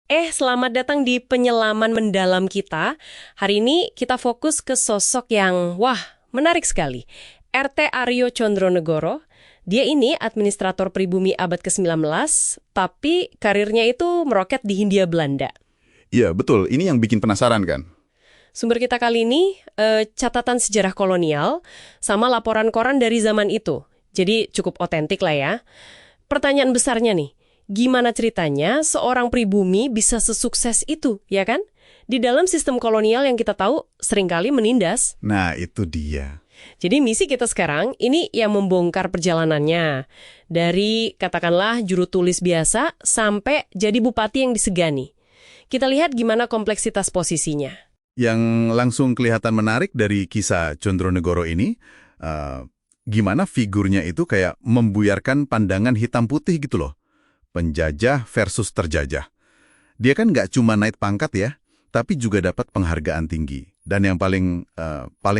Selamat datang di penyelaman mendalam kita. Hari ini kita fokus ke sosok yang, wah, menarik sekali. RT Aryo Condronegoro. Dia ini administrator pribumi abad ke-19, tapi karirnya itu meroket di Hindia Belanda. Iya, betul. Ini yang bikin penasaran kan? Sumber kita kali ini, catatan sejarah kolonial, sama laporan koran dari zaman itu. Jadi cukup otentik lah ya. Pertanyaan besarnya nih, gimana ceritanya seorang pribumi bisa sesukses itu, ya kan? Di dalam sistem kolonial yang kita tahu seringkali menindas. Nah, itu dia. Jadi misi kita sekarang ini yang membongkar perjalanannya. Dari katakanlah juru tulis biasa sampai jadi bupati yang disegani. Kita lihat gimana kompleksitas posisinya. Yang langsung kelihatan menarik dari kisah Condronegoro ini, gimana figurnya itu kayak membuyarkan pandangan hitam putih gitu loh. Penjajah versus terjajah. Dia kan nggak cuma naik pangkat ya, tapi juga dapat penghargaan tinggi. Dan yang paling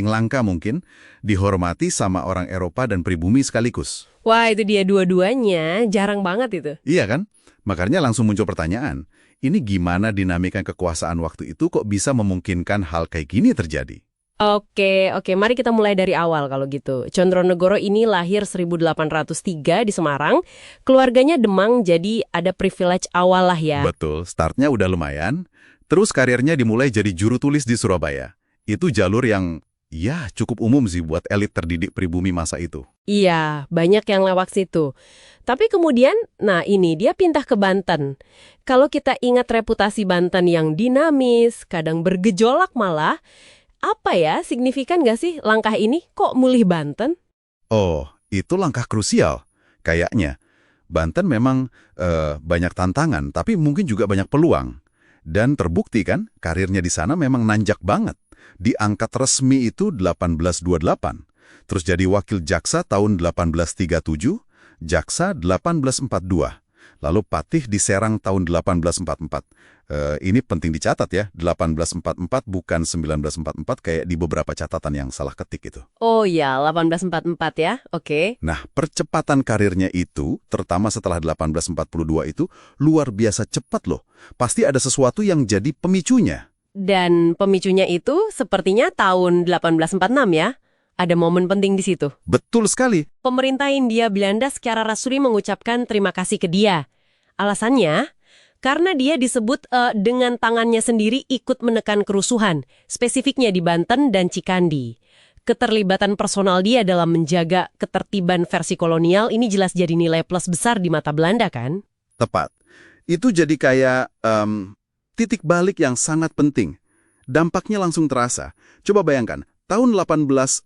langka mungkin, dihormati sama orang Eropa dan pribumi sekaligus. Wah, itu dia dua-duanya, jarang banget itu. Iya kan? Makanya langsung muncul pertanyaan, ini gimana dinamika kekuasaan waktu itu kok bisa memungkinkan hal kayak gini terjadi? Oke, mari kita mulai dari awal kalau gitu. Condronegoro ini lahir 1803 di Semarang. Keluarganya Demang, jadi ada privilege awal lah ya. Betul, startnya udah lumayan. Terus karirnya dimulai jadi juru tulis di Surabaya. Itu jalur yang, ya cukup umum sih buat elit terdidik pribumi masa itu. Iya, banyak yang lewat situ. Tapi kemudian, nah ini dia pindah ke Banten. Kalau kita ingat reputasi Banten yang dinamis, kadang bergejolak malah, apa ya, signifikan nggak sih langkah ini? Kok mulih Banten? Oh, itu langkah krusial. Kayaknya, Banten memang banyak tantangan, tapi mungkin juga banyak peluang. Dan terbukti kan, karirnya di sana memang nanjak banget. Diangkat resmi itu 1828. Terus jadi wakil jaksa tahun 1837, jaksa 1842. Lalu patih di Serang tahun 1844. Ini penting dicatat ya, 1844 bukan 1944 kayak di beberapa catatan yang salah ketik itu. Oh ya, 1844 ya, oke. Nah, percepatan karirnya itu, terutama setelah 1842 itu, luar biasa cepat loh. Pasti ada sesuatu yang jadi pemicunya. Dan pemicunya itu sepertinya tahun 1846 ya. Ada momen penting di situ. Betul sekali. Pemerintah Hindia Belanda secara resmi mengucapkan terima kasih ke dia. Alasannya, karena dia disebut dengan tangannya sendiri ikut menekan kerusuhan, spesifiknya di Banten dan Cikandi. Keterlibatan personal dia dalam menjaga ketertiban versi kolonial ini jelas jadi nilai plus besar di mata Belanda kan? Tepat. Itu jadi kayak titik balik yang sangat penting. Dampaknya langsung terasa. Coba bayangkan, tahun 1848,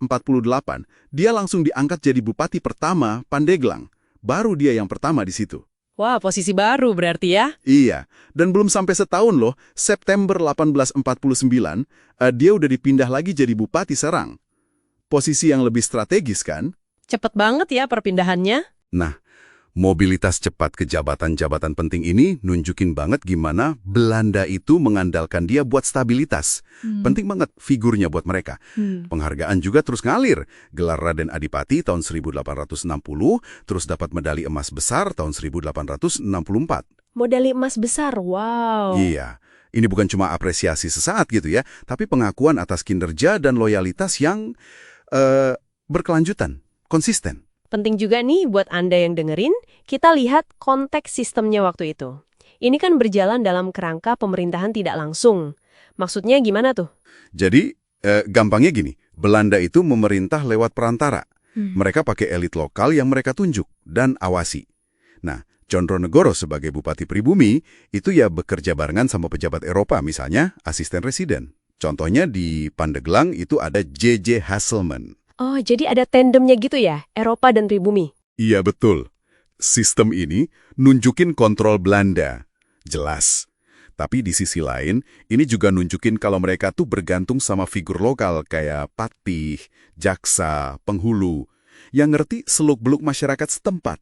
dia langsung diangkat jadi bupati pertama Pandeglang. Baru dia yang pertama di situ. Wah, posisi baru berarti ya? Iya, dan belum sampai setahun loh, September 1849, dia udah dipindah lagi jadi bupati Serang. Posisi yang lebih strategis kan? Cepet banget ya perpindahannya. Nah, mobilitas cepat ke jabatan-jabatan penting ini nunjukin banget gimana Belanda itu mengandalkan dia buat stabilitas. Penting banget figurnya buat mereka. Penghargaan juga terus ngalir. Gelar Raden Adipati tahun 1860, terus dapat medali emas besar tahun 1864. Medali emas besar, wow. Iya, ini bukan cuma apresiasi sesaat gitu ya, tapi pengakuan atas kinerja dan loyalitas yang berkelanjutan, konsisten. Penting juga nih buat Anda yang dengerin, kita lihat konteks sistemnya waktu itu. Ini kan berjalan dalam kerangka pemerintahan tidak langsung. Maksudnya gimana tuh? Jadi, gampangnya gini, Belanda itu memerintah lewat perantara. Mereka pakai elit lokal yang mereka tunjuk dan awasi. Nah, Condronegoro sebagai bupati pribumi, itu ya bekerja barengan sama pejabat Eropa, misalnya asisten residen. Contohnya di Pandeglang itu ada J.J. Hasselman. Oh, jadi ada tandemnya gitu ya, Eropa dan pribumi? Iya, betul. Sistem ini nunjukin kontrol Belanda. Jelas. Tapi di sisi lain, ini juga nunjukin kalau mereka tuh bergantung sama figur lokal kayak patih, jaksa, penghulu, yang ngerti seluk-beluk masyarakat setempat.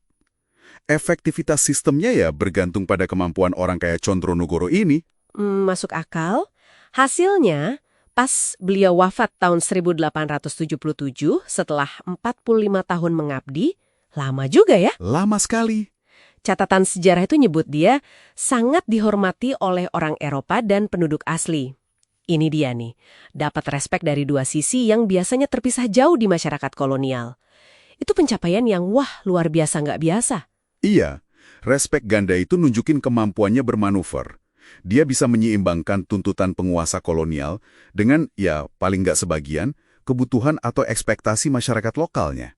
Efektivitas sistemnya ya bergantung pada kemampuan orang kayak Condronegoro ini. Masuk akal. Hasilnya, pas beliau wafat tahun 1877 setelah 45 tahun mengabdi, lama juga ya? Lama sekali. Catatan sejarah itu nyebut dia sangat dihormati oleh orang Eropa dan penduduk asli. Ini dia nih, dapat respek dari dua sisi yang biasanya terpisah jauh di masyarakat kolonial. Itu pencapaian yang luar biasa nggak biasa. Iya, respek ganda itu nunjukin kemampuannya bermanuver. Dia bisa menyeimbangkan tuntutan penguasa kolonial dengan, ya paling nggak sebagian, kebutuhan atau ekspektasi masyarakat lokalnya.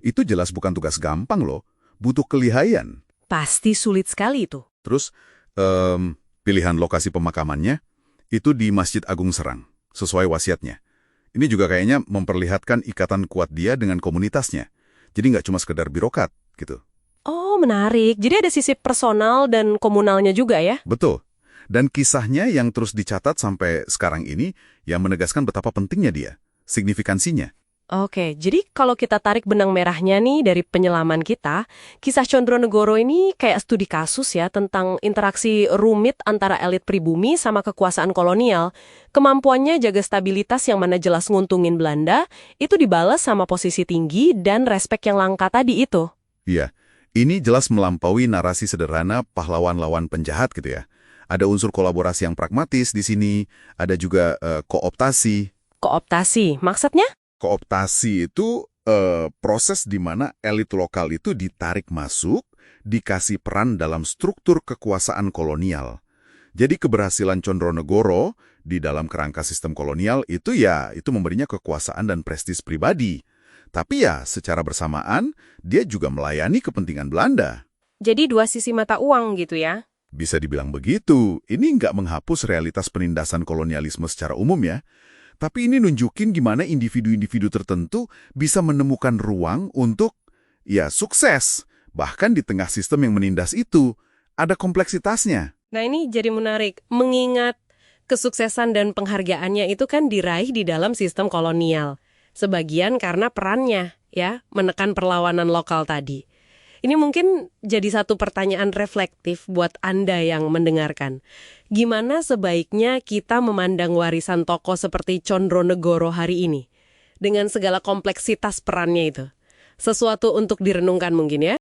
Itu jelas bukan tugas gampang loh, butuh kelihayan. Pasti sulit sekali itu. Terus, pilihan lokasi pemakamannya itu di Masjid Agung Serang, sesuai wasiatnya. Ini juga kayaknya memperlihatkan ikatan kuat dia dengan komunitasnya. Jadi nggak cuma sekedar birokrat, gitu. Oh, menarik. Jadi ada sisi personal dan komunalnya juga ya? Betul. Dan kisahnya yang terus dicatat sampai sekarang ini, yang menegaskan betapa pentingnya dia, signifikansinya. Oke, jadi kalau kita tarik benang merahnya nih dari penyelaman kita, kisah Condronegoro ini kayak studi kasus ya tentang interaksi rumit antara elit pribumi sama kekuasaan kolonial. Kemampuannya jaga stabilitas yang mana jelas nguntungin Belanda, itu dibalas sama posisi tinggi dan respek yang langka tadi itu. Iya, ini jelas melampaui narasi sederhana pahlawan lawan penjahat gitu ya. Ada unsur kolaborasi yang pragmatis di sini, ada juga kooptasi. Kooptasi, maksudnya? Kooptasi itu proses di mana elit lokal itu ditarik masuk, dikasih peran dalam struktur kekuasaan kolonial. Jadi keberhasilan Condronegoro di dalam kerangka sistem kolonial itu memberinya kekuasaan dan prestis pribadi. Tapi ya secara bersamaan dia juga melayani kepentingan Belanda. Jadi dua sisi mata uang gitu ya? Bisa dibilang begitu. Ini nggak menghapus realitas penindasan kolonialisme secara umum ya. Tapi ini nunjukin gimana individu-individu tertentu bisa menemukan ruang untuk, sukses. Bahkan di tengah sistem yang menindas itu, ada kompleksitasnya. Nah ini jadi menarik, mengingat kesuksesan dan penghargaannya itu kan diraih di dalam sistem kolonial. Sebagian karena perannya, menekan perlawanan lokal tadi. Ini mungkin jadi satu pertanyaan reflektif buat Anda yang mendengarkan. Gimana sebaiknya kita memandang warisan tokoh seperti Condronegoro hari ini? Dengan segala kompleksitas perannya itu. Sesuatu untuk direnungkan mungkin ya?